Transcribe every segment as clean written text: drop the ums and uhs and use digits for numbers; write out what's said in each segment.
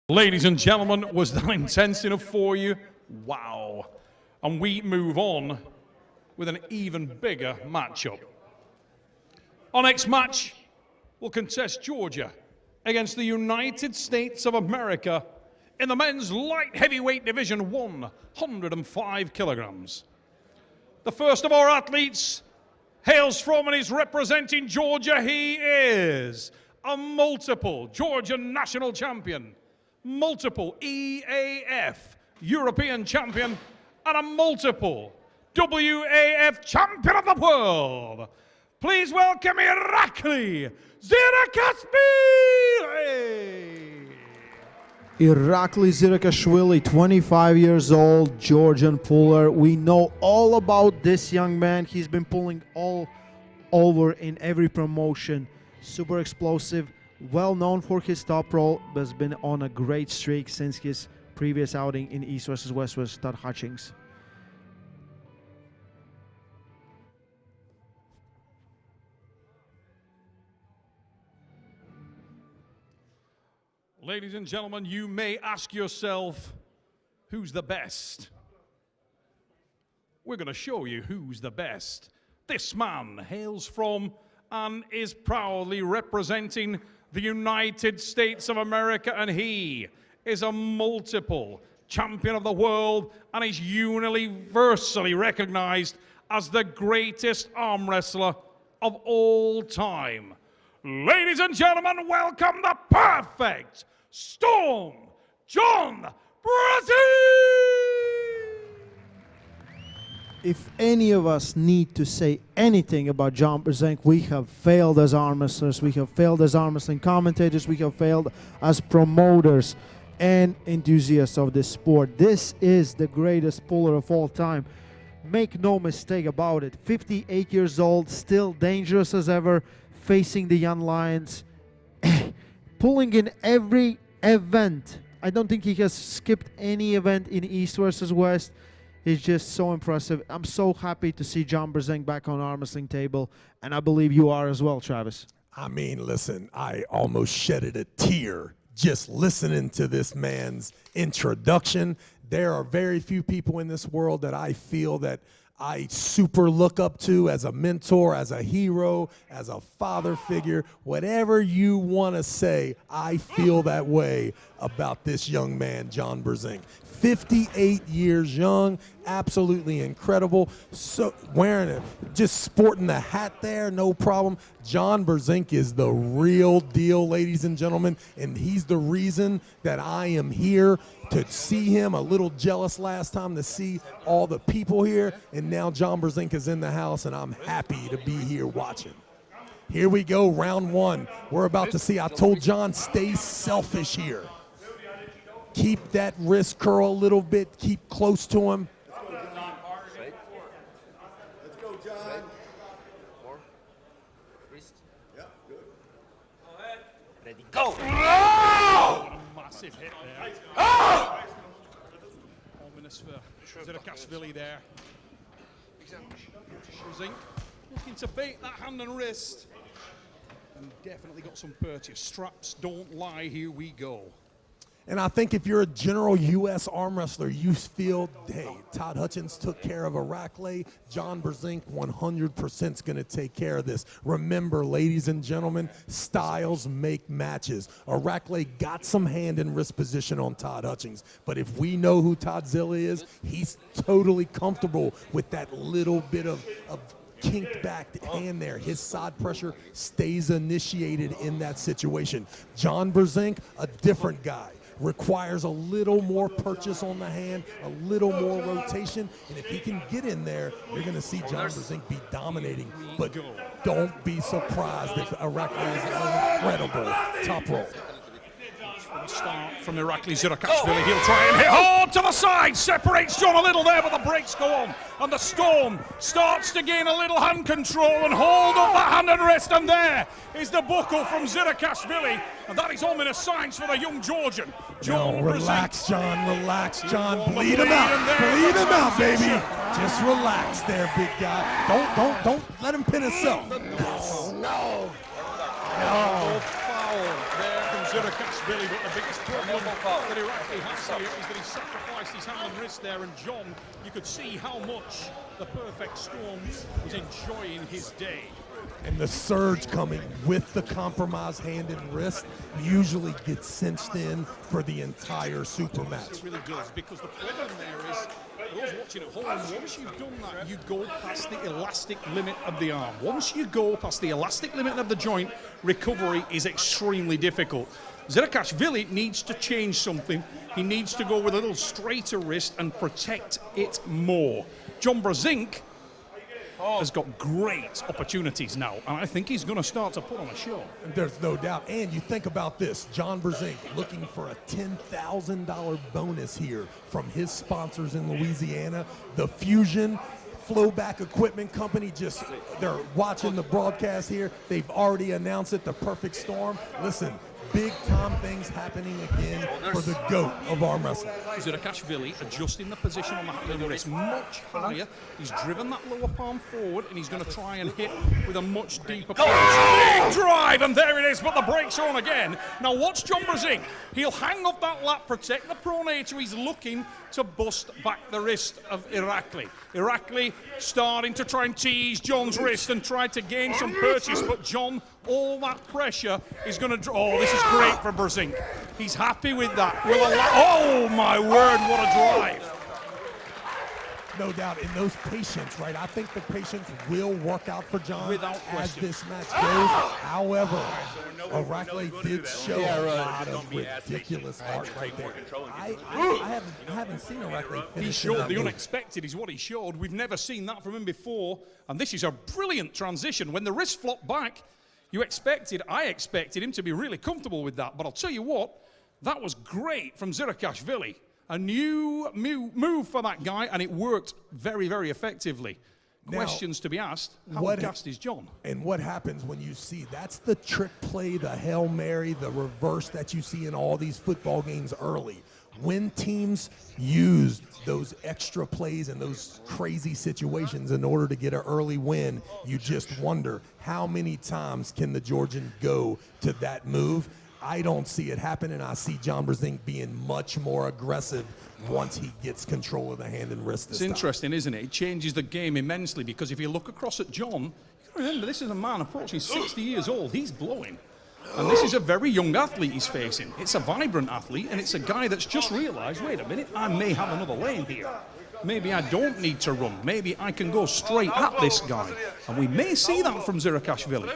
Ladies and gentlemen, was that intense enough for you? Wow. And we move on with an even bigger matchup. Our next match will contest Georgia against the United States of America in the men's light heavyweight division, 105 kilograms. The first of our athletes hails from and is representing Georgia. He is a multiple Georgian national champion, multiple EAF European champion, and a multiple WAF champion of the world. Please welcome Irakli Zirakashvili. Irakli Zirakashvili, 25 years old, Georgian puller. We know all about this young man. He's been pulling all over in every promotion. Super explosive, well known for his top roll, but has been on a great streak since his previous outing in East vs. West vs. Todd Hutchings. Ladies and gentlemen, you may ask yourself, who's the best? We're going to show you who's the best. This man hails from and is proudly representing the United States of America, and he is a multiple champion of the world and is universally recognized as the greatest arm wrestler of all time. Ladies and gentlemen, welcome the perfect Storm, John Brzenk! If any of us need to say anything about John Brzenk, we have failed as arm wrestlers, we have failed as arm wrestling commentators, we have failed as promoters and enthusiasts of this sport. This is the greatest puller of all time. Make no mistake about it. 58 years old, still dangerous as ever, facing the young lions, pulling in every event. I don't think he has skipped any event in East versus West. He's just so impressive. I'm so happy to see John Brzenk back on arm wrestling table, and I believe you are as well, Travis. I mean, listen, I almost shedded a tear just listening to this man's introduction. There are very few people in this world that I feel that I super look up to as a mentor, as a hero, as a father figure. Whatever you want to say, I feel that way about this young man, John Brzenk. 58 years young, absolutely incredible. So wearing it, just sporting the hat there, no problem. John Brzenk is the real deal, ladies and gentlemen, and he's the reason that I am here to see him. A little jealous last time to see all the people here, and now John Brzenk is in the house, and I'm happy to be here watching. Here we go, round one. We're about to see. I told John, stay selfish here. Keep that wrist curl a little bit. Keep close to him. Let's go, John. More. Wrist. Yep, good. Go ahead. Ready, go! Oh! Massive hit there. Oh! Ominous for Zirakashvili there. Brzenk looking to bait that hand and wrist. And definitely got some purchase. Straps don't lie, here we go. And I think if you're a general U.S. arm wrestler, you feel, hey, Todd Hutchings took care of Irakli. John Brzenk 100% is going to take care of this. Remember, ladies and gentlemen, styles make matches. Irakli got some hand and wrist position on Todd Hutchings. But if we know who Toddzilla is, he's totally comfortable with that little bit of kinked back hand there. His side pressure stays initiated in that situation. John Brzenk, a different guy. Requires a little more purchase on the hand, a little more rotation, and if he can get in there, you're going to see John Brzenk be dominating. But don't be surprised if Irakli is incredible top roll. Start from Irakli Zirakashvili. He'll try and hit hard to the side. Separates John a little there, but the brakes go on. And the Storm starts to gain a little hand control and hold up that hand and wrist. And there is the buckle from Zirakashvili. And that is ominous signs for the young Georgian. No, relax, John. Relax, John. Bleed him out. Bleed him out, baby. Just relax there, big guy. Don't let him pin himself. No. Foul there from Zirakashvili. Zirakashvili, but the biggest problem that Irakli has here is that he sacrificed his hand and wrist there, and John, you could see how much the Perfect Storm was enjoying his day. And the surge coming with the compromised hand and wrist usually gets cinched in for the entire super match. It really does, because the problem there is, for those watching at home, once you've done that, you go past the elastic limit of the arm. Once you go past the elastic limit of the joint, recovery is extremely difficult. Zirakashvili needs to change something. He needs to go with a little straighter wrist and protect it more. John Brzenk has got great opportunities now, and I think he's going to start to put on a show. There's no doubt. And you think about this, John Brzenk looking for a $10,000 bonus here from his sponsors in Louisiana, the Fusion Flowback Equipment Company. Just, they're watching the broadcast here. They've already announced it, the Perfect Storm. Listen, big time things happening again for the GOAT of arm wrestling. Zirakashvili adjusting the position on the hand and wrist much higher. He's driven that lower palm forward, and he's going to try and hit with a much deeper punch. Big drive, and there it is, but the brakes are on again. Now watch John Brzenk. He'll hang off that lap, protect the pronator. He's looking to bust back the wrist of Irakli. Irakli starting to try and tease John's wrist and try to gain some purchase, but John, all that pressure is going to... Oh, this is great for Brzenk. He's happy with that. Oh, my word, what a drive. No doubt, in those patience, right? I think the patience will work out for John Without as question. this match goes. However, Irakli did show a lot of ridiculous heart right there. I haven't seen Irakli finish. He showed the move. unexpected is what he showed. We've never seen that from him before, and this is a brilliant transition. When the wrist flopped back, I expected him to be really comfortable with that, but I'll tell you what, that was great from Zirakashvili. A new move for that guy, and it worked very, very effectively. Now, Questions to be asked, how gassed is John? And what happens when you see, that's the trick play, the Hail Mary, the reverse that you see in all these football games early. When teams use those extra plays and those crazy situations in order to get an early win, you just wonder how many times can the Georgian go to that move. I don't see it happen, and I see John Brzenk being much more aggressive once he gets control of the hand and wrist this It's interesting, isn't it? It changes the game immensely, because if you look across at John, you remember this is a man approaching 60 years old. He's blowing. And this is a very young athlete he's facing. It's a vibrant athlete, and it's a guy that's just realized, wait a minute, I may have another lane here. Maybe I don't need to run. Maybe I can go straight at this guy. And we may see that from Zirakashvili.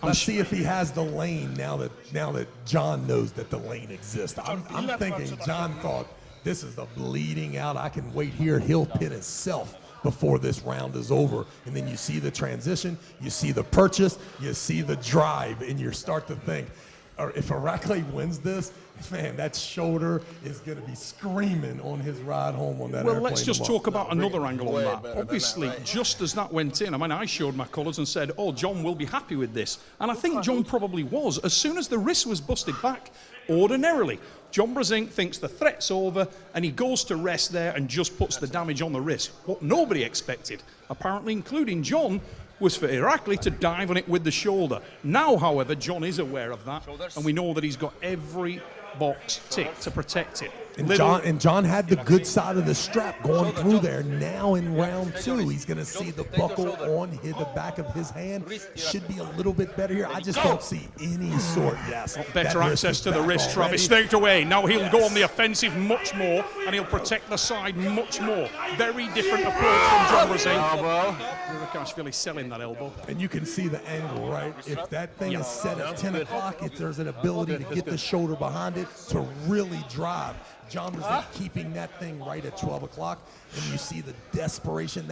Let's see if he has the lane now that John knows that the lane exists. I'm thinking John thought, this is the bleeding out. I can wait here. He'll pin himself before this round is over. And then you see the transition, you see the purchase, you see the drive, and you start to think, or if Irakli wins this, man, that shoulder is going to be screaming on his ride home on that airplane. Well, let's just tomorrow. talk about another angle on that. Obviously, just as that went in, I mean, I showed my colours and said, oh, John will be happy with this. And I think John probably was. As soon as the wrist was busted back, ordinarily, John Brzenk thinks the threat's over, and he goes to rest there and just puts the damage on the wrist. What nobody expected, apparently including John, was for Irakli to dive on it with the shoulder. Now, however, John is aware of that, and we know that he's got every box ticked to protect it. And John had the good side of the strap going through there. Now in round two, he's going to see the buckle on the back of his hand. Should be a little bit better here. I just don't see any sort. Yes. Better access to the wrist, Travis. Straight away. Now he'll go on the offensive much more, and he'll protect the side much more. Very different approach from John Brzenk. Zirakashvili selling that elbow. And you can see the angle, right? If that thing is set at 10 o'clock, if there's an ability to get the shoulder behind it to really drive. John Brzenk keeping that thing right at 12 o'clock, and you see the desperation.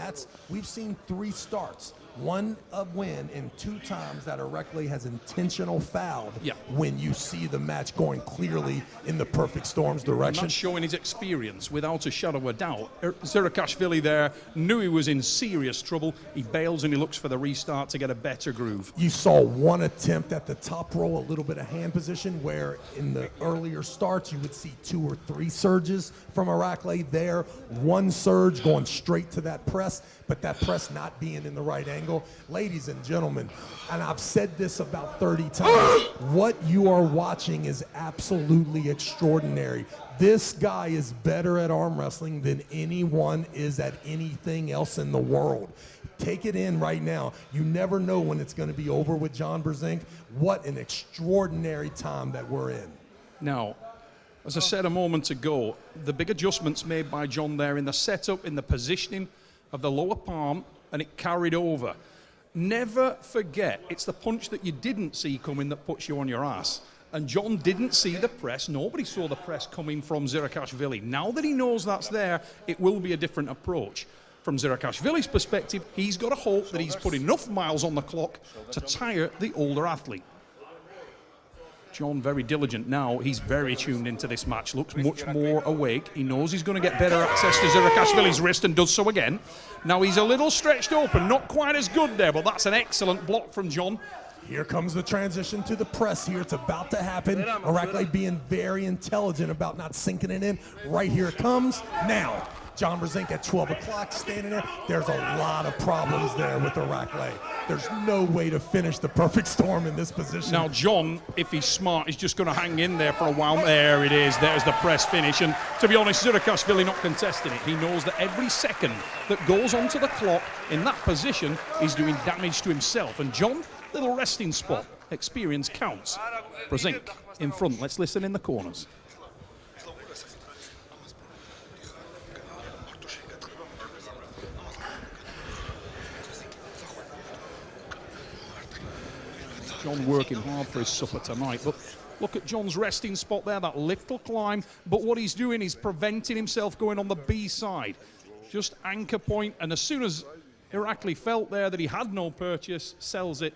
We've seen 3 starts. One of win, and 2 times that Irakli has intentional fouled when you see the match going clearly in the Perfect Storm's direction. Not showing his experience without a shadow of a doubt. Zirakashvili there knew he was in serious trouble. He bails and he looks for the restart to get a better groove. You saw one attempt at the top row, a little bit of hand position, where in the earlier starts you would see 2 or 3 surges from Irakli there. One surge going straight to that press, but that press not being in the right angle. angle. Ladies and gentlemen, and I've said this about 30 times, what you are watching is absolutely extraordinary. This guy is better at arm wrestling than anyone is at anything else in the world. Take it in right now. You never know when it's going to be over with John Brzenk. What an extraordinary time that we're in. Now, as I said a moment ago, the big adjustments made by John there in the setup, in the positioning of the lower palm, and it carried over. Never forget, it's the punch that you didn't see coming that puts you on your ass. And John didn't see the press. Nobody saw the press coming from Zirakashvili. Now that he knows that's there, it will be a different approach. From Zirakashvili's perspective, he's got to hope that he's put enough miles on the clock to tire the older athlete. John, very diligent now. He's very tuned into this match, looks much more awake. He knows he's going to get better access to Zirakashvili's wrist and does so again. Now he's a little stretched open, not quite as good there, but that's an excellent block from John. Here comes the transition to the press here. It's about to happen. Irakli being very intelligent about not sinking it in. Right here it comes. Now, John Brzenk at 12 o'clock standing there. There's a lot of problems there with Irakli. There's no way to finish the perfect storm in this position. Now, John, if he's smart, is just going to hang in there for a while. There it is. There's the press finish. And to be honest, Zirakashvili not contesting it. He knows that every second that goes onto the clock in that position is doing damage to himself. And John, little resting spot. Experience counts. Brzenk in front. Let's listen in the corners. John working hard for his supper tonight, but look at John's resting spot there, that little climb, but what he's doing is preventing himself going on the B side. Just anchor point, and as soon as Irakli felt there that he had no purchase, sells it.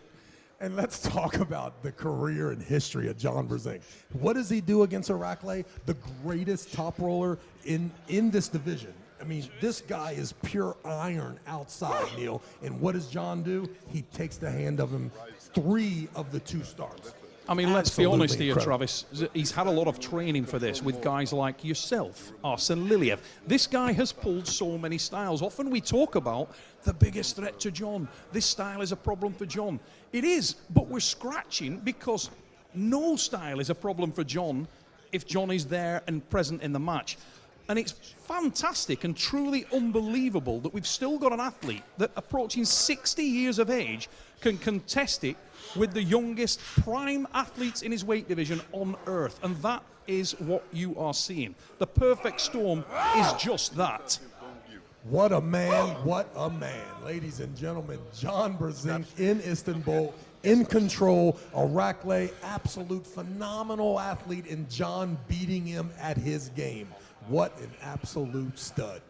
And let's talk about the career and history of John Brzenk. What does he do against Irakli? The greatest top roller in this division. I mean, this guy is pure iron outside, Neil. And what does John do? He takes the hand of him 3 of the 2 stars. I mean, let's be honest here, incredible. Travis. He's had a lot of training for this with guys like yourself, Arsen Liliev. This guy has pulled so many styles. Often we talk about the biggest threat to John. This style is a problem for John. It is, but we're scratching because no style is a problem for John if John is there and present in the match. And it's fantastic and truly unbelievable that we've still got an athlete that approaching 60 years of age can contest it with the youngest prime athletes in his weight division on earth. And that is what you are seeing. The perfect storm is just that. What a man, what a man. Ladies and gentlemen, John Brzenk in Istanbul, in control. Irakli, absolute phenomenal athlete, and John beating him at his game. What an absolute stud.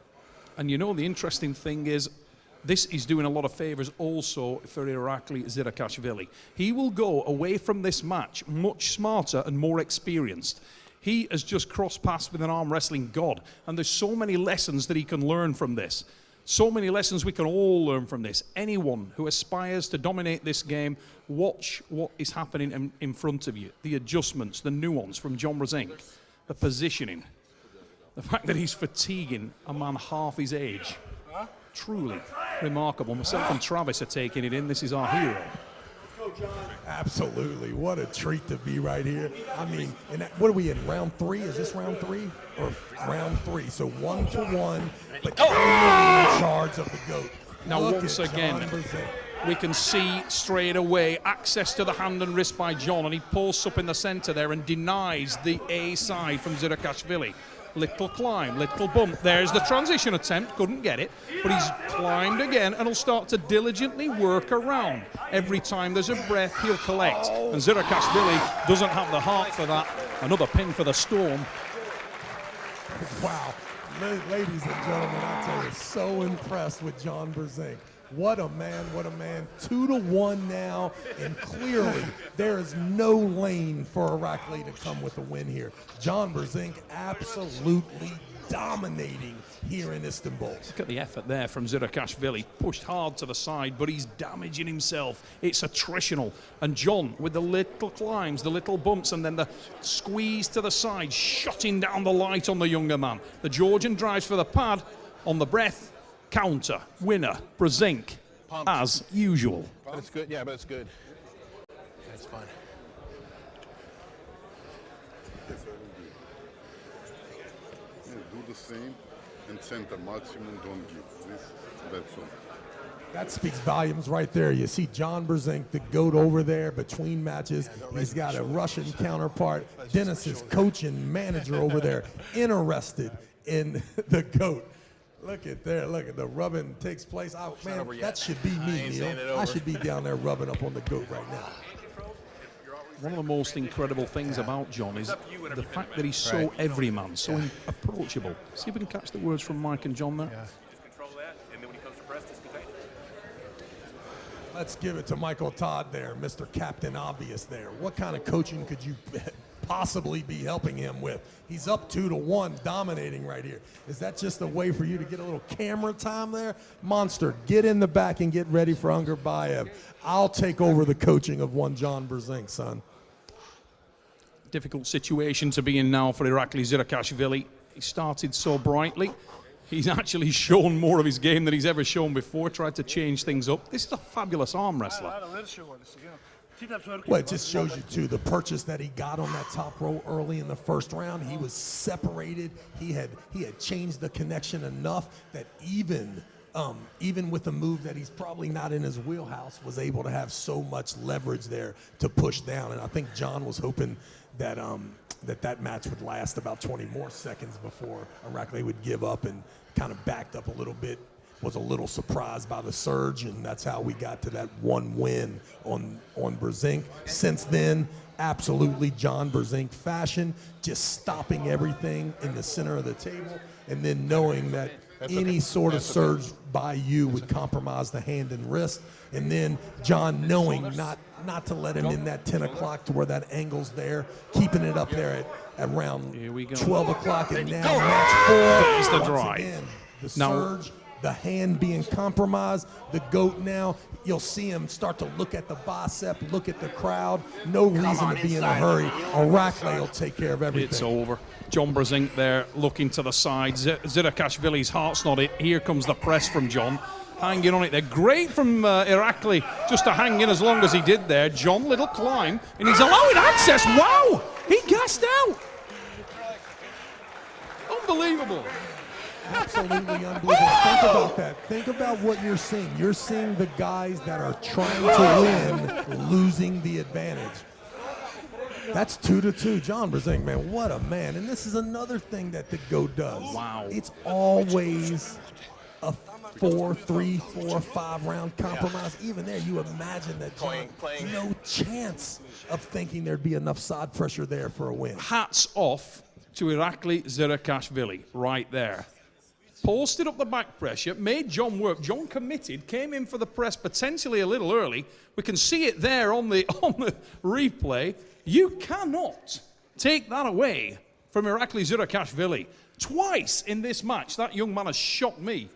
And you know, the interesting thing is, this is doing a lot of favors also for Irakli Zirakashvili. He will go away from this match much smarter and more experienced. He has just crossed paths with an arm wrestling god, and there's so many lessons that he can learn from this. So many lessons we can all learn from this. Anyone who aspires to dominate this game, watch what is happening in front of you. The adjustments, the nuance from John Brzenk, the positioning. The fact that he's fatiguing a man half his age. Truly remarkable. Myself and Travis are taking it in. This is our hero. Absolutely. What a treat to be right here. I mean, what are we in, round 3? Is this round 3? Or round 3? So 1-1, but in charge of the GOAT. Now, Look once at again, John Brzenk. we can see straight away access to the hand and wrist by John, and he pulls up in the center there and denies the A side from Zirakashvili. Little climb, little bump. There's the transition attempt, couldn't get it, but he's climbed again and he'll start to diligently work around. Every time there's a breath, he'll collect. And Zirakashvili doesn't have the heart for that. Another pin for the storm. Wow. Ladies and gentlemen, I tell you, so impressed with John Brzenk. What a man, what a man. 2-1 now, and clearly there is no lane for Irakli to come with a win here. John Brzenk absolutely dominating here in Istanbul. Look at the effort there from Zirakashvili. Pushed hard to the side, but he's damaging himself. It's attritional. And John, with the little climbs, the little bumps, and then the squeeze to the side, shutting down the light on the younger man. The Georgian drives for the pad, on the breath, counter, winner, Brzenk as usual. But it's good. Yeah, but it's good. That's fun. Yeah, do the same and center maximum, don't give. That's all. That speaks volumes right there. You see John Brzenk, the GOAT, over there between matches. He's got a Russian counterpart. Dennis, his coach and manager over there, interested in the GOAT. Look at there. Look at the rubbing takes place. Oh, man, that should be me, Neil. I should be down there rubbing up on the GOAT right now. One of the most incredible things about John is the fact that he's so everyman, so approachable. See if we can catch the words from Mike and John there. Yeah. Let's give it to Michael Todd there, Mr. Captain Obvious there. What kind of coaching could you possibly be helping him with? He's up 2-1, dominating right here. Is that just a way for you to get a little camera time there? Monster, get in the back and get ready for Ungarbayev. I'll take over the coaching of one John Brzenk, son. Difficult situation to be in now for Irakli Zirakashvili. He started so brightly. He's actually shown more of his game than he's ever shown before, tried to change things up. This is a fabulous arm wrestler. Well, it just shows you, too, the purchase that he got on that top row early in the first round. He was separated. He had changed the connection enough that even with a move that he's probably not in his wheelhouse, was able to have so much leverage there to push down. And I think John was hoping that that match would last about 20 more seconds before Irakli would give up, and kind of backed up a little bit, was a little surprised by the surge, and that's how we got to that one win on Brzenk. Since then, absolutely John Brzenk fashion, just stopping everything in the center of the table, and then knowing that any sort of surge by you would compromise the hand and wrist, and then John knowing not to let him in that 10 o'clock to where that angle's there, keeping it up there at around 12 o'clock, and now match 4. There's the drive. Again, the surge, the hand being compromised, the GOAT now, you'll see him start to look at the bicep, look at the crowd. No reason to be in a hurry. Irakli will take care of everything. It's over. John Brzenk there looking to the side. Zirakashvili's heart's not it. Here comes the press from John. Hanging on it there. Great from Irakli just to hang in as long as he did there. John, little climb, and he's allowing access. Wow! He gassed out. Unbelievable. Absolutely unbelievable. Think about that. Think about what you're seeing. You're seeing the guys that are trying to win losing the advantage. That's 2-2. John Brzenk, man, what a man. And this is another thing that the GOAT does. Wow. It's always a 4-3, 4-5 round compromise. Even there, you imagine that John, no chance of thinking there'd be enough side pressure there for a win. Hats off to Irakli Zirakashvili right there. Posted up the back pressure, made John work. John committed, came in for the press potentially a little early. We can see it there on the replay. You cannot take that away from Irakli Zirakashvili. Twice in this match, that young man has shocked me.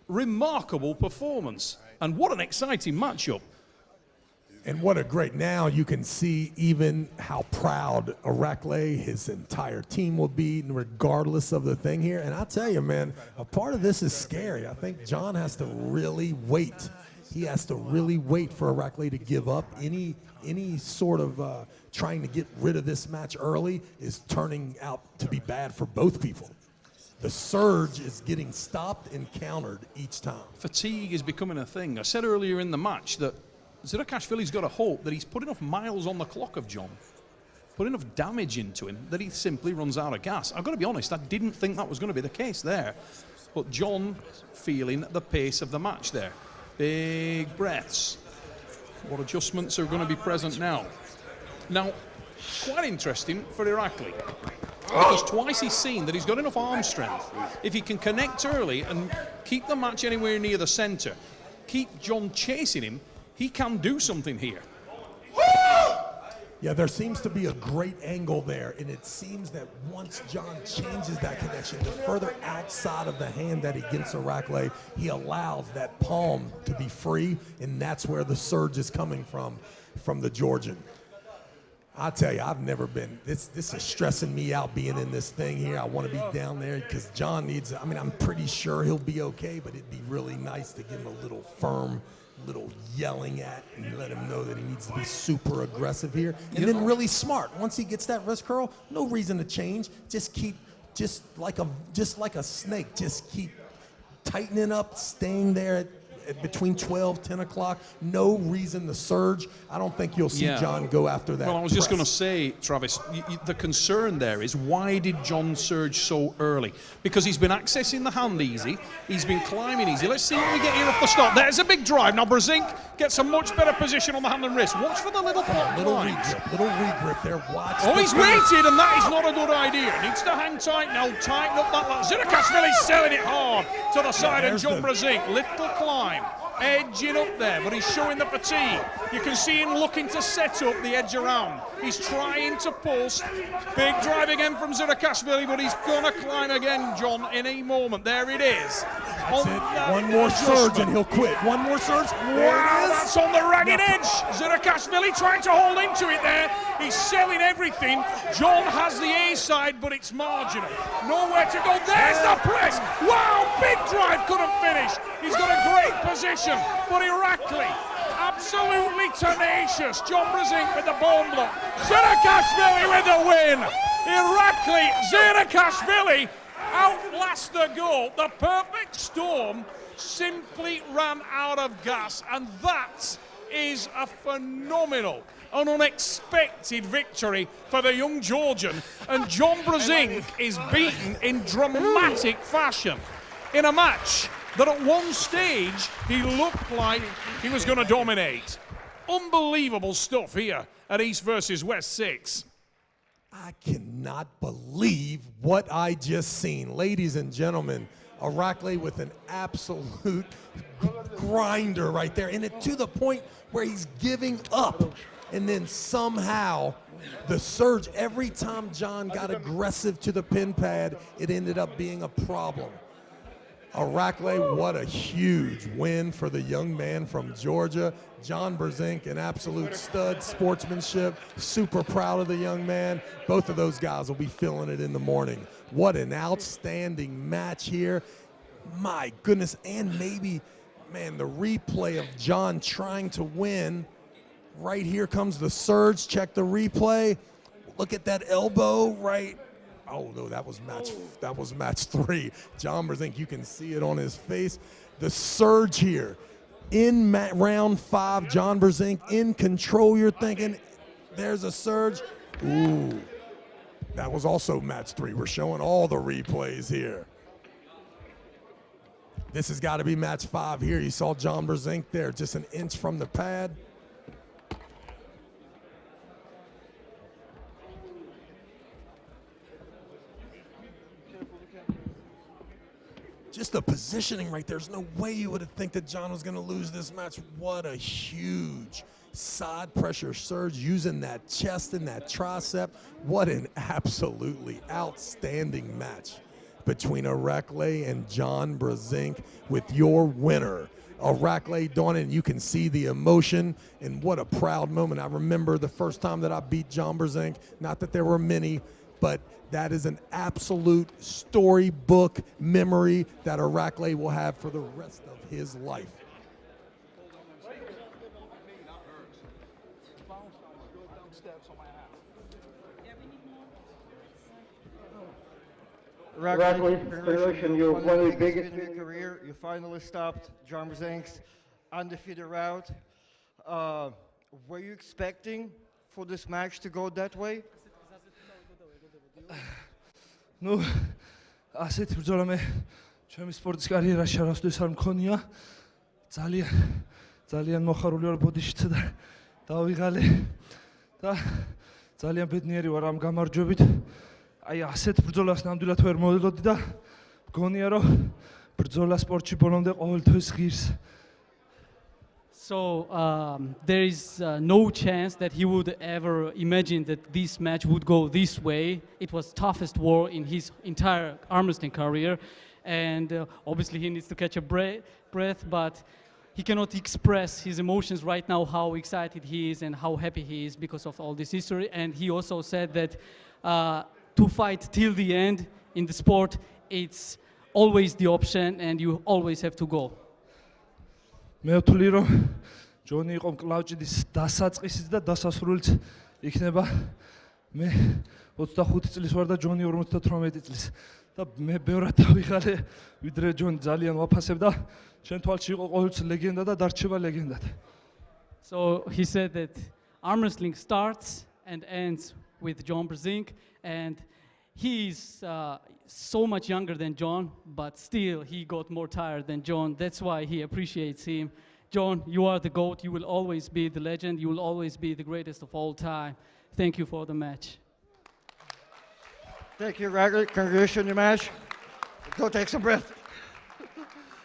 Remarkable performance. And what an exciting matchup. And what a great, now you can see even how proud Irakli, his entire team will be, regardless of the thing here. And I'll tell you, man, a part of this is scary. I think John has to really wait. He has to really wait for Irakli to give up. Any sort of trying to get rid of this match early is turning out to be bad for both people. The surge is getting stopped and countered each time. Fatigue is becoming a thing. I said earlier in the match that Zirakashvili's got to hope that he's put enough miles on the clock of John, put enough damage into him that he simply runs out of gas. I've got to be honest, I didn't think that was going to be the case there. But John feeling the pace of the match there. Big breaths. What adjustments are going to be present now? Now, quite interesting for Irakli, because twice he's seen that he's got enough arm strength. If he can connect early and keep the match anywhere near the center, keep John chasing him, he can do something here. Yeah, there seems to be a great angle there, and it seems that once John changes that connection to further outside of the hand that he gives Irakli, he allows that palm to be free, and that's where the surge is coming from the Georgian. I'll tell you, I've never been, this is stressing me out being in this thing here. I want to be down there because John needs, I mean, I'm pretty sure he'll be okay, but it'd be really nice to give him a little firm, little yelling at and let him know that he needs to be super aggressive here. And then really smart. Once he gets that wrist curl, no reason to change. Just keep, just like a snake, just keep tightening up, staying there at between 12, 10 o'clock. No reason to surge. I don't think you'll see John go after that. Well, I was just going to say, Travis, the concern there is why did John surge so early? Because he's been accessing the hand easy. He's been climbing easy. Let's see what we get here off the start. There's a big drive. Now Brzenk gets a much better position on the hand and wrist. Watch for the little block lines. Little regrip there. Watch. Oh, he's waited, and that is not a good idea. Needs to hang tight now. Tighten up that line. Zirakashvili's selling it hard to the side, and John Brzenk, little climb. Edging up there, but he's showing the fatigue. You can see him looking to set up the edge around. He's trying to post. Big drive again from Zirakashvili, but he's gonna climb again, John, in a moment. There it is. That's it. One more surge and he'll quit. One more surge. Wow, that's on the ragged edge. Zirakashvili trying to hold into it there. He's selling everything. John has the A side, but it's marginal. Nowhere to go. There's the press. Wow, big drive, couldn't finish. He's got a great position, but Irakli, absolutely tenacious. John Brzenk with the bone block. Zirakashvili with the win. Irakli, Zirakashvili outlasts the goal. The perfect storm simply ran out of gas, and that is a phenomenal, an unexpected victory for the young Georgian. And John Brzenk is beaten in dramatic fashion in a match that at one stage he looked like he was going to dominate. Unbelievable stuff here at East versus West 6. I cannot believe what I just seen. Ladies and gentlemen, Irakli with an absolute grinder right there. And it to the point where he's giving up. And then somehow the surge, every time John got aggressive to the pin pad, it ended up being a problem. Irakli, what a huge win for the young man from Georgia. John Brzenk, an absolute stud, sportsmanship, super proud of the young man. Both of those guys will be feeling it in the morning. What an outstanding match here. My goodness, and maybe, man, the replay of John trying to win. Right here comes the surge, check the replay. Look at that elbow right. Oh no, that was match 3. John Brzenk, you can see it on his face. The surge here in round 5. John Brzenk in control. You're thinking, there's a surge. Ooh, that was also match 3. We're showing all the replays here. This has got to be match 5 here. You saw John Brzenk there, just an inch from the pad. Just the positioning right there. There's no way you would have think that John was going to lose this match. What a huge side pressure surge using that chest and that tricep. What an absolutely outstanding match between Irakli and John Brzenk with your winner, Irakli Donen. You can see the emotion, and what a proud moment. I remember the first time that I beat John Brzenk, not that there were many, but that is an absolute storybook memory that Irakli will have for the rest of his life. Irakli, congratulations, you're one of the biggest in your career. You finally stopped John Brzenk's undefeated route. Were you expecting for this match to go that way? Ну, ასეთ ბრძოლა მე ჩემი სპორტის კარიერაში არასდროს არ მქონია. ძალიან მოხარული ვარ ბოდიშიც და დავიღალე და ძალიან ბედნიერი ვარ ამ გამარჯვებით. აი ასეთ ბრძოლას ნამდვილად ვერ მოველოდი და მგონია რომ ბრძოლა სპორტში ბოლომდე ყოველთვის ღირს. So there is no chance that he would ever imagine that this match would go this way. It was toughest war in his entire arm wrestling career, and obviously he needs to catch a breath. But he cannot express his emotions right now, how excited he is and how happy he is because of all this history. And he also said that to fight till the end in the sport, it's always the option and you always have to go. მე ვთვლი რომ ჯონი იყო მკლავჭიდის დასაწყისიც და დასასრულიც იქნება. მე 25 წლის ვარ და ჯონი 58 წლის და მე ბევრად დავიღალე ვიდრე ჯონი ძალიან ვაფასებ და შენ თვალში იყო ყოველთვის ლეგენდა და დარჩება ლეგენდად. So he said that arm wrestling starts and ends with John Brzenk, and he's so much younger than John, but still he got more tired than John. That's why he appreciates him. John, you are the GOAT. You will always be the legend. You will always be the greatest of all time. Thank you for the match. Thank you, Irakli. Congratulations on your match. Go take some breath.